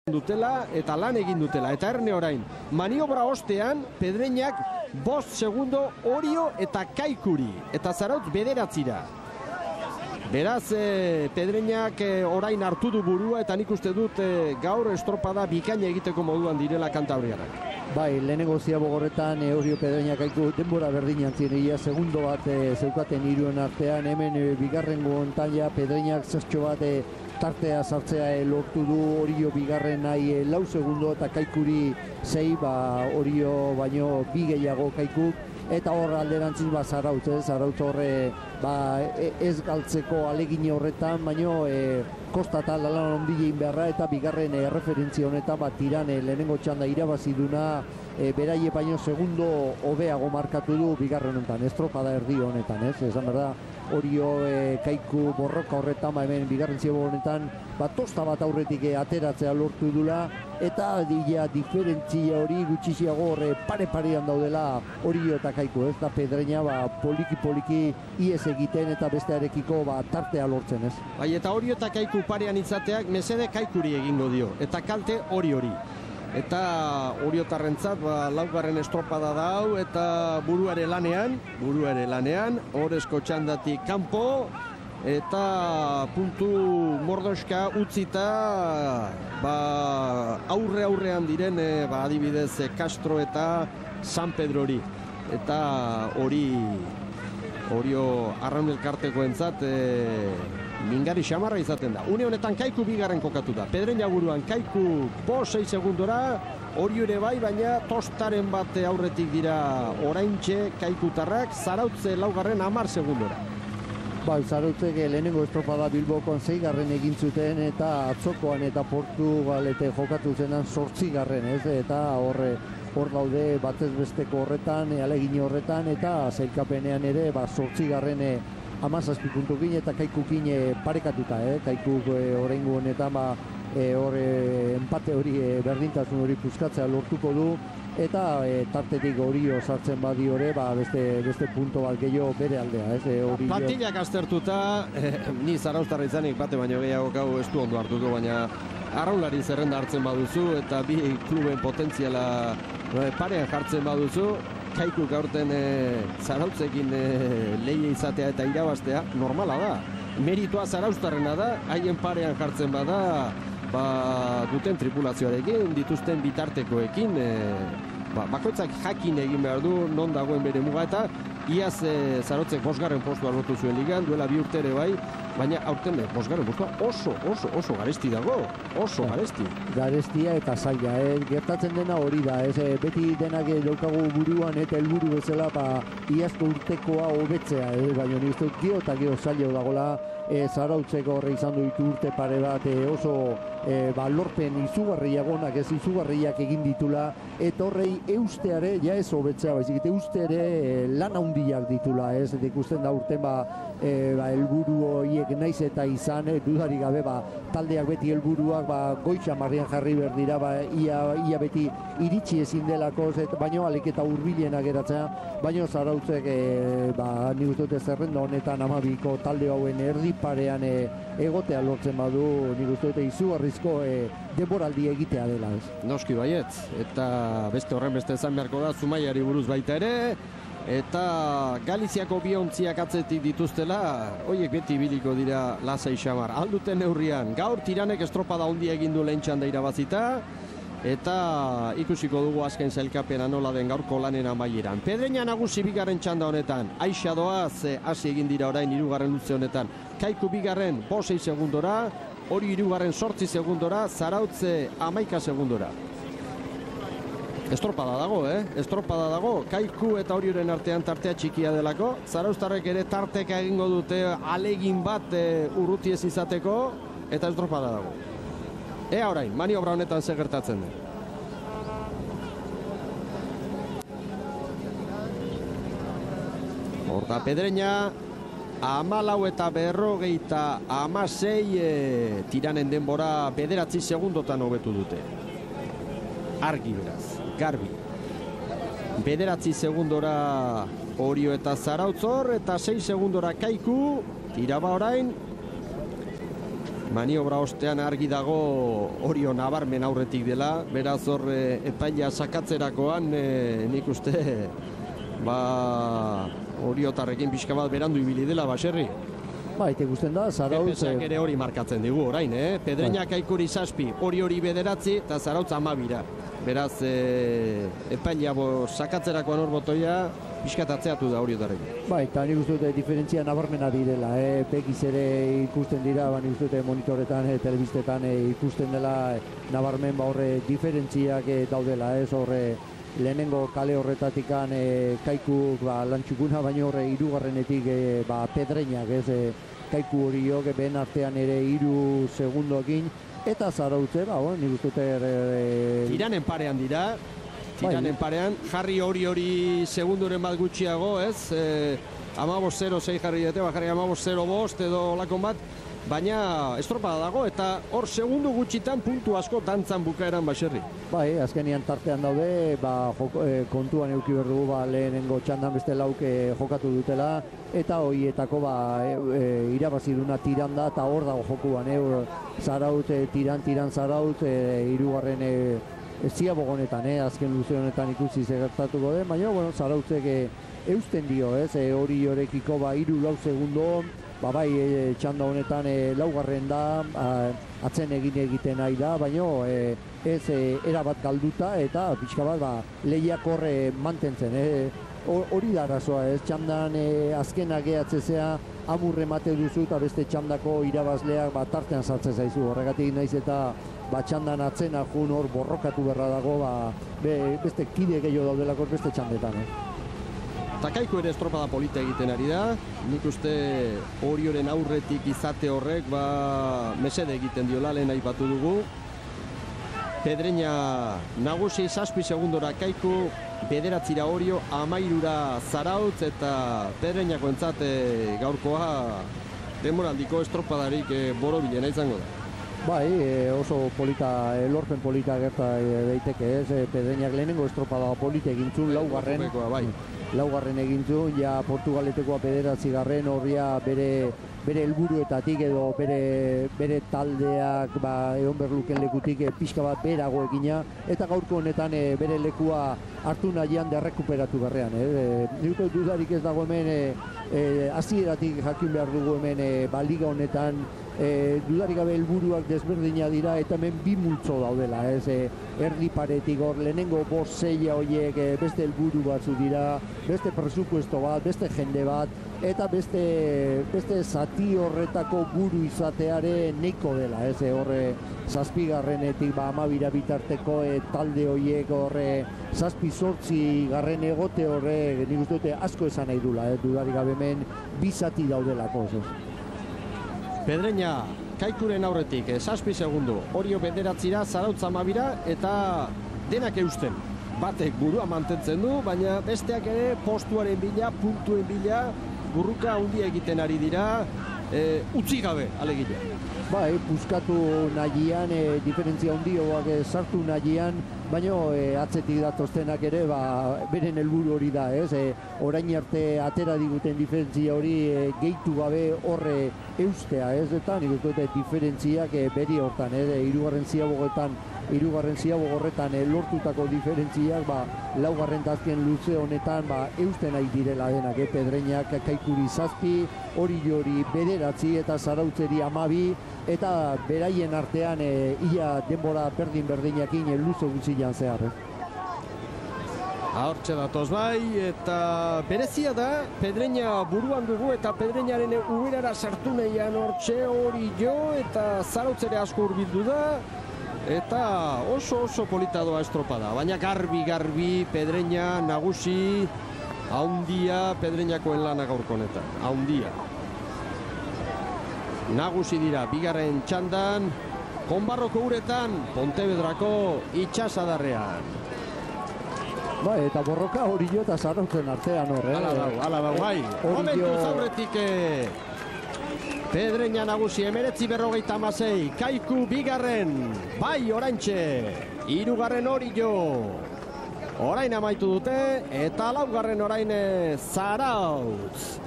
dutela eta lan egin dutela, eta erne orain maniobra ostean Pedreñak 5 segundo Orio eta Kaikuri, eta Zarautz 9. Beraz, Pedreñak orain hartu du burua, eta nik uste dut gaur estropada bikaina egiteko moduan direla kantabrianak. Bai, lehenengo ziabogorretan Orio Pedreñak Kaiku denbora berdinan ziren, segundo bat zeukaten hiruen artean, hemen bigarrengo ontan ja Pedreñak zertxo bat tartea sartzea lortu du. Orio bigarren nahi 4 segundo eta Kaikuri 6, Orio baino 2 gehiago Kaikuk, eta hor alderantziz Zarautz horre ez galtzeko alegin horretan, baino kosta eta lan ondilein beharra, eta bigarren referentzia honetan tirane lehenengo txanda irabazi duna, beraie baino segundo hobeago markatu du bigarren honetan, estropada erdi honetan, esan berda, Orio Kaiku borroka horretan, hemen bigarren ziabo honetan, tosta bat aurretik ateratzea lortu dula, eta diferentzia hori gutxixiago horre pare-parean daudela Orio eta Kaiku, eta Pedreña poliki-poliki ies egiten eta bestearekiko tartea lortzen, Bai, eta Orio eta Kaiku parean izateak mesede Kaikuri egingo dio, eta kalte hori. Eta Oriotarrentzat laugarren estropada da hau, eta buruare lanean, Orezko txandatik kanpo, eta puntu mordoska utzita aurrean diren adibidez Castro eta San Pedrori, eta Orio arraun elkarteko entzat mingari xamarra izaten da. Une honetan Kaiku bigarren kokatu da, Pedreña buruan Kaiku 6 segundora, Orio ere bai, baina tostaren bat aurretik dira oraintxe Kaikutarrak, Zarautze laugarren 10 segundora. Zarautzek lehenengo estropada Bilbokon 6. egin zuten, eta atzokoan eta Portugalete jokatu zenan 8. Eta hor daude batez besteko horretan, alegin horretan, eta zailkapenean ere 8. 17 puntukin eta Kaikukin parekatuta, Kaikuk oraingo honetan empate hori berdintasun hori puskatzea lortuko du, eta tartetik Orio sartzen badi hori, beste punto bat gehiago bere aldea. Plantillak aztertuta, ni Zarauztarra izanik bate baino gehiago gau ez du ondo hartuko, baina arraunlari zerrenda hartzen baduzu, eta bi kluben potentziala parean jartzen baduzu, Kaikuk aurten Zarautzekin lehia izatea eta irabaztea normala da. Meritua Zarauztarrena da, haien parean jartzen bada, duten tripulazioarekin, dituzten bitartekoekin, bakoitzak jakin egin behar du non dagoen bere muga, eta iaz Zarautzek 5. postua lortu zuen ligan, duela 2 urte ere bai, baina aurten 5. postua oso garesti dago, garesti. Garestia eta zaila, gertatzen dena hori da, beti denak daukagu buruan eta helburu bezala, iazko urtekoa hobetzea, baina nik uste gero eta gero zaila dagoela, Zarautzeko horre izan ditu urte pare bat oso lorpen izugarriagonak, ez izugarriak egin ditula, eta horrei eusteare, ez hobetzea baizik, eusteare lan handiak ditula, eta ikusten da urten helburu horiek naiz eta izan, dudarik gabe taldeak beti helburuak goitza marrian jarri behar dira, ia beti iritsi ezin delako, baino alik eta hurbilena geratzea, baino Zarautzek nik uste dute zerrenda honetan 12ko talde hauen erdi parean egotea lortzen badu, nik uste dute izugarrizko denboraldi egitea dela. Noski baietz, eta beste horren beste esan beharko da Zumaiari buruz baita ere, eta Galiziako biontziak atzetik dituztela, horiek beti biliko dira lasai xamar. Alduten neurrian, gaur Tiranek estropada handia egin du lehen txanda irabazita, eta ikusiko dugu azken zailkapena nola den gaurko lanen amaieran. Pedreña nagusi bigarren txanda honetan, Aixa doaz hasi egin dira orain 3. luze honetan. Kaiku bigarren 6 segundora, Hori 3. 8 segundora, Zarautze 11 segundora. Estropada dago, estropada dago, Kaiku eta Orioren artean tartea txikia delako, Zarauztarrek ere tarteka egingo dute alegin bat urruti ez izateko, eta estropada dago. Ea orain, maniobra honetan zer gertatzen den. Horta Pedreña, 14 eta 56 Tiranen denbora 9 segundotan hobetu dute. Argi beraz, garbi. 9 segundora Orio eta Zarautzor, eta 6 segundora Kaiku, tiraba orain. maniobra ostean argi dago Orio nabarmen aurretik dela, beraz hor epaila sakatzerakoan nik uste Oriotarrekin pixka bat berandu ibili dela Baserri. Ite gusten da, Zarautz... Epesak ere hori markatzen digu orain, Pedreñak Kaikuri 7, Oriori 9 eta Zarautz 12. Beraz, epaila sakatzerakoan hor botoia pixkat atzeatu da Oriotarrekin. Eta nik uste dute diferentzia nabarmena direla, pekiz ere ikusten dira, nik uste dute monitoretan, telebistetan ikusten dela nabarmen horre diferentziak daudela, horre lehenengo kale horretatikan Kaiku lantxukuna, baina horre hirugarrenetik Pedreñak, Kaiku Oriok ben artean ere 3 segundoekin, eta Zarautze, nik uste dute... Tiranen parean dira, tiranen parean, jarri hori segundoren bat gutxiago, 15-0-6 jarri dute, jarri 15-0-5 edo lakon bat, baina estropada dago eta hor segundu gutxitan puntu asko dantzan bukaeran Baserri. Azkenian tartean daude, kontuan euki behar dugu lehenengo txandan beste lauke jokatu dutela, eta horietako irabazi duna tiran da, eta hor dago jokuan, Zarautz, tiran Zarautz, hirugarren ziabogonetan, azken luze honetan ikusi gertatuko den, baina, Zarautzek eusten dio, hori horekiko 3-4 segundo, txanda honetan laugarren da, atzen egiten nahi da, baina ez erabat galduta eta pixka bat lehiak horre mantentzen. Hori da arazoa, txandan azkenak gehatzezea amurre mate duzu eta beste txandako irabazleak tartean sartzen zaizu. Horregatik naiz eta txandan atzena jun hor borrokatu berra dago, beste kide gehiago daudelako beste txandetan. Eta Kaiku ere estropada polita egiten ari da, nik uste Orioren aurretik izate horrek mesede egiten diola, lehen aipatu dugu. Pedreña nagusi 7 segundora Kaiku, 9 Orio, 13 Zarautz eta Pedreñako entzate gaurkoa denboraldiko estropadarik borobilena izango da. Oso polita, lorpen polita gerta daiteke, Pedreñak lehenengo estropada polita egintzun, laugarren egintzun, Portugaletekoa 9. horria bere helburuetatik edo bere taldeak egon berluken lekutik pixka bat berago egina, eta gaurko honetan bere lekua hartu nahian derrekuperatu berrean. Nik dudarik ez dago hemen, hasieratik jakin behar dugu hemen liga honetan, dudarik gabe helburuak desberdina dira eta hemen 2 multzo daudela, erdi paretik hor lehenengo 5-6 horiek beste helburu batzu dira, beste presupuesto bat, beste jende bat, eta beste zati horretako buru izateare neiko dela, horre 7. 12 bitarteko talde horiek horre 7-8 garren egote horre nik uste dute asko esan nahi dula, dudarik gabe hemen 2 zati daudelako. Pedreña Kaikuren aurretik 7 segundu, Orio 9, Zarautz 12 eta denak eusten. Batek burua mantentzen du, baina besteak ere postuaren bila, puntuen bila, burruka handia egiten ari dira, utzi gabe alegia. Puskatu nahian, diferentzia handioak sartu nahian, baina atzetik datoztenak ere beren helburu hori da, orain arte atera diguten diferentzia hori gehitu gabe horre eustea, eta nik uste dute diferentziak beri hortan, hirugarren ziabogorretan lortutako diferentziak laugarren tazkien luze honetan eusten nahi direla denak, Pedreñak Kaikuri 7, Oriori 9 eta Zarautzeri 12, eta beraien artean ia denbora berdinakin luze gutxian zehar. Hortxe datoz eta berezia da, Pedreña buruan dugu eta Pedreñaren uberara sartu nahian hortxe Orio eta Zarautzere asko hurbildu da, eta oso polita doa estropada, baina garbi Pedreña nagusi, haundia Pedreñakoen lana gaurko honetan, haundia. Nagusi dira, bigarren txandan, Konbarroko uretan, Pontevedrako itxasadarrean. Eta borroka Orio eta Zarautzen artean hor, Hala dago, momentuz aurretik Pedreña nagusi 19:56, Kaiku bigarren, oraintxe, 3. Orio. Orain amaitu dute, eta 4. orain Zarautz.